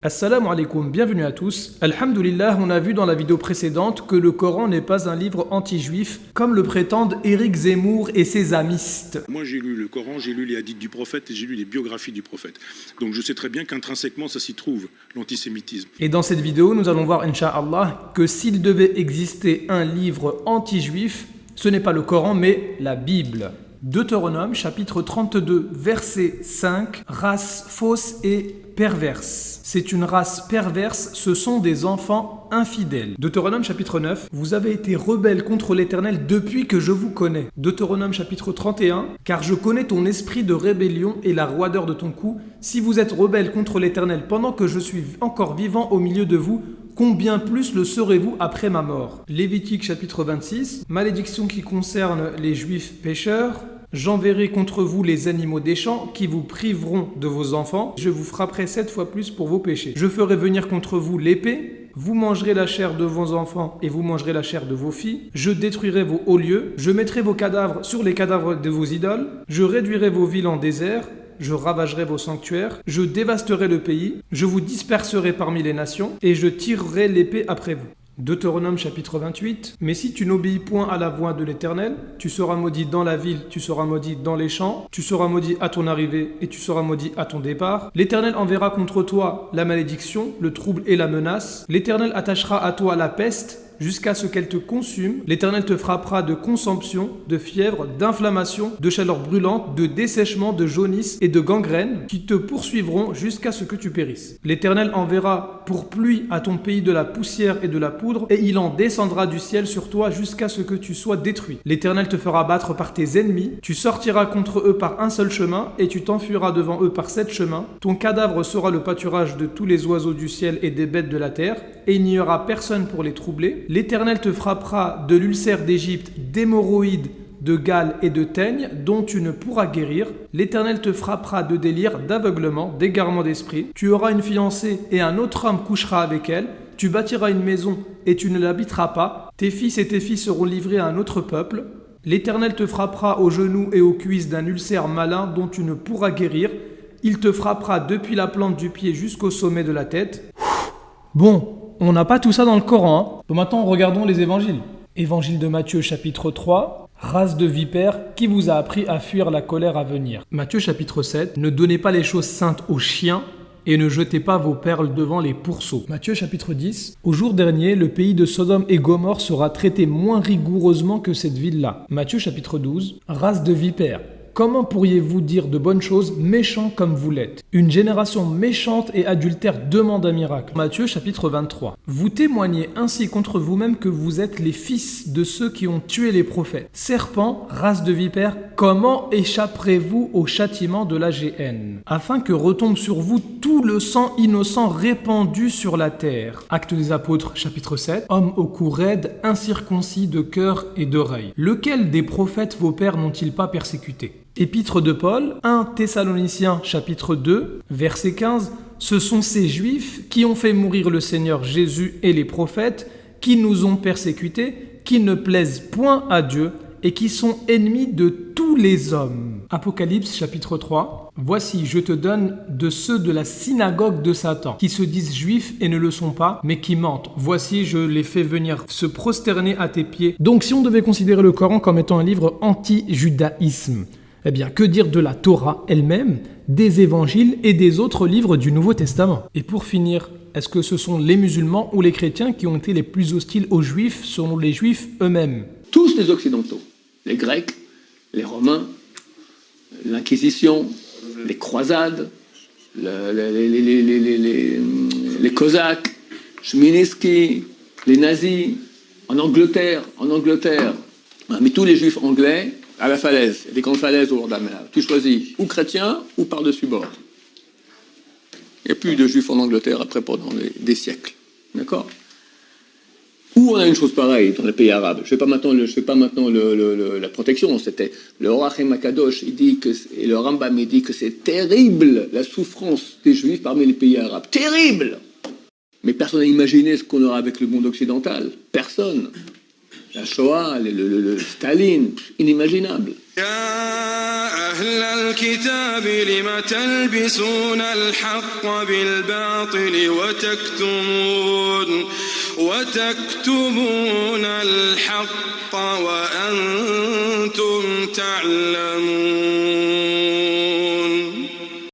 Assalamu alaikum, bienvenue à tous. Alhamdulillah, on a vu dans la vidéo précédente que le Coran n'est pas un livre anti-juif, comme le prétendent Éric Zemmour et ses amistes. Moi j'ai lu le Coran, j'ai lu les hadiths du prophète et j'ai lu les biographies du prophète. Donc je sais très bien qu'intrinsèquement ça s'y trouve, l'antisémitisme. Et dans cette vidéo, nous allons voir, Inch'Allah, que s'il devait exister un livre anti-juif, ce n'est pas le Coran, mais la Bible. Deutéronome, chapitre 32, verset 5, race fausse et perverse. C'est une race perverse, ce sont des enfants infidèles. Deutéronome chapitre 9, vous avez été rebelles contre l'Éternel depuis que je vous connais. Deutéronome chapitre 31, car je connais ton esprit de rébellion et la roideur de ton cou. Si vous êtes rebelles contre l'Éternel pendant que je suis encore vivant au milieu de vous, combien plus le serez-vous après ma mort? Lévitique chapitre 26, malédiction qui concerne les juifs pécheurs. J'enverrai contre vous les animaux des champs qui vous priveront de vos enfants. Je vous frapperai 7 fois plus pour vos péchés. Je ferai venir contre vous l'épée. Vous mangerez la chair de vos enfants et vous mangerez la chair de vos filles. Je détruirai vos hauts lieux. Je mettrai vos cadavres sur les cadavres de vos idoles. Je réduirai vos villes en désert. Je ravagerai vos sanctuaires. Je dévasterai le pays. Je vous disperserai parmi les nations et je tirerai l'épée après vous. Deutéronome chapitre 28. Mais si tu n'obéis point à la voix de l'Éternel, tu seras maudit dans la ville, tu seras maudit dans les champs, tu seras maudit à ton arrivée et tu seras maudit à ton départ. L'Éternel enverra contre toi la malédiction, le trouble et la menace. L'Éternel attachera à toi la peste jusqu'à ce qu'elle te consume. L'Éternel te frappera de consomption, de fièvre, d'inflammation, de chaleur brûlante, de dessèchement, de jaunisse et de gangrène qui te poursuivront jusqu'à ce que tu périsses. L'Éternel enverra pour pluie à ton pays de la poussière et de la poudre et il en descendra du ciel sur toi jusqu'à ce que tu sois détruit. L'Éternel te fera battre par tes ennemis. Tu sortiras contre eux par un seul chemin et tu t'enfuiras devant eux par 7 chemins. Ton cadavre sera le pâturage de tous les oiseaux du ciel et des bêtes de la terre et il n'y aura personne pour les troubler. L'Éternel te frappera de l'ulcère d'Égypte, d'hémorroïdes, de gale et de teigne, dont tu ne pourras guérir. L'Éternel te frappera de délire, d'aveuglement, d'égarement d'esprit. Tu auras une fiancée et un autre homme couchera avec elle. Tu bâtiras une maison et tu ne l'habiteras pas. Tes fils et tes filles seront livrés à un autre peuple. L'Éternel te frappera aux genoux et aux cuisses d'un ulcère malin dont tu ne pourras guérir. Il te frappera depuis la plante du pied jusqu'au sommet de la tête. Bon. On n'a pas tout ça dans le Coran. Hein. Donc maintenant, regardons les évangiles. Évangile de Matthieu, chapitre 3. Race de vipères, qui vous a appris à fuir la colère à venir? Matthieu, chapitre 7. Ne donnez pas les choses saintes aux chiens et ne jetez pas vos perles devant les pourceaux. Matthieu, chapitre 10. Au jour dernier, le pays de Sodome et Gomorrhe sera traité moins rigoureusement que cette ville-là. Matthieu, chapitre 12. Race de vipères. Comment pourriez-vous dire de bonnes choses, méchants comme vous l'êtes? Une génération méchante et adultère demande un miracle. Matthieu chapitre 23. Vous témoignez ainsi contre vous-même que vous êtes les fils de ceux qui ont tué les prophètes. Serpents, race de vipères, comment échapperez-vous au châtiment de la géhenne? Afin que retombe sur vous tout le sang innocent répandu sur la terre. Actes des apôtres chapitre 7. Hommes au cou raide, incirconcis de cœur et d'oreille. Lequel des prophètes vos pères n'ont-ils pas persécuté? Épître de Paul, 1 Thessaloniciens chapitre 2, verset 15. Ce sont ces Juifs qui ont fait mourir le Seigneur Jésus et les prophètes, qui nous ont persécutés, qui ne plaisent point à Dieu et qui sont ennemis de tous les hommes. Apocalypse chapitre 3. Voici, je te donne de ceux de la synagogue de Satan, qui se disent juifs et ne le sont pas, mais qui mentent. Voici, je les fais venir se prosterner à tes pieds. Donc si on devait considérer le Coran comme étant un livre anti-judaïsme, eh bien, que dire de la Torah elle-même, des évangiles et des autres livres du Nouveau Testament? Et pour finir, est-ce que ce sont les musulmans ou les chrétiens qui ont été les plus hostiles aux juifs selon les juifs eux-mêmes? Tous les occidentaux, les Grecs, les Romains, l'Inquisition, les croisades, les Cosaques, Chmielewski, les nazis, en Angleterre, mais tous les juifs anglais, à la falaise, des grandes falaises au bord de la mer. Tu choisis ou chrétien ou par-dessus bord. Il n'y a plus de juifs en Angleterre après pendant des siècles. D'accord? Où on a une chose pareille dans les pays arabes. Je ne fais pas maintenant, la protection. C'était le Roi Makadosh, il dit que, et le Rambam il dit que c'est terrible la souffrance des juifs parmi les pays arabes. Terrible! Mais personne n'a imaginé ce qu'on aura avec le monde occidental. Personne. La Shoah, le Staline, inimaginable. يا أهل الكتاب لم تلبسون الحق بالباطل وتكتمون الحق وأنتم تعلمون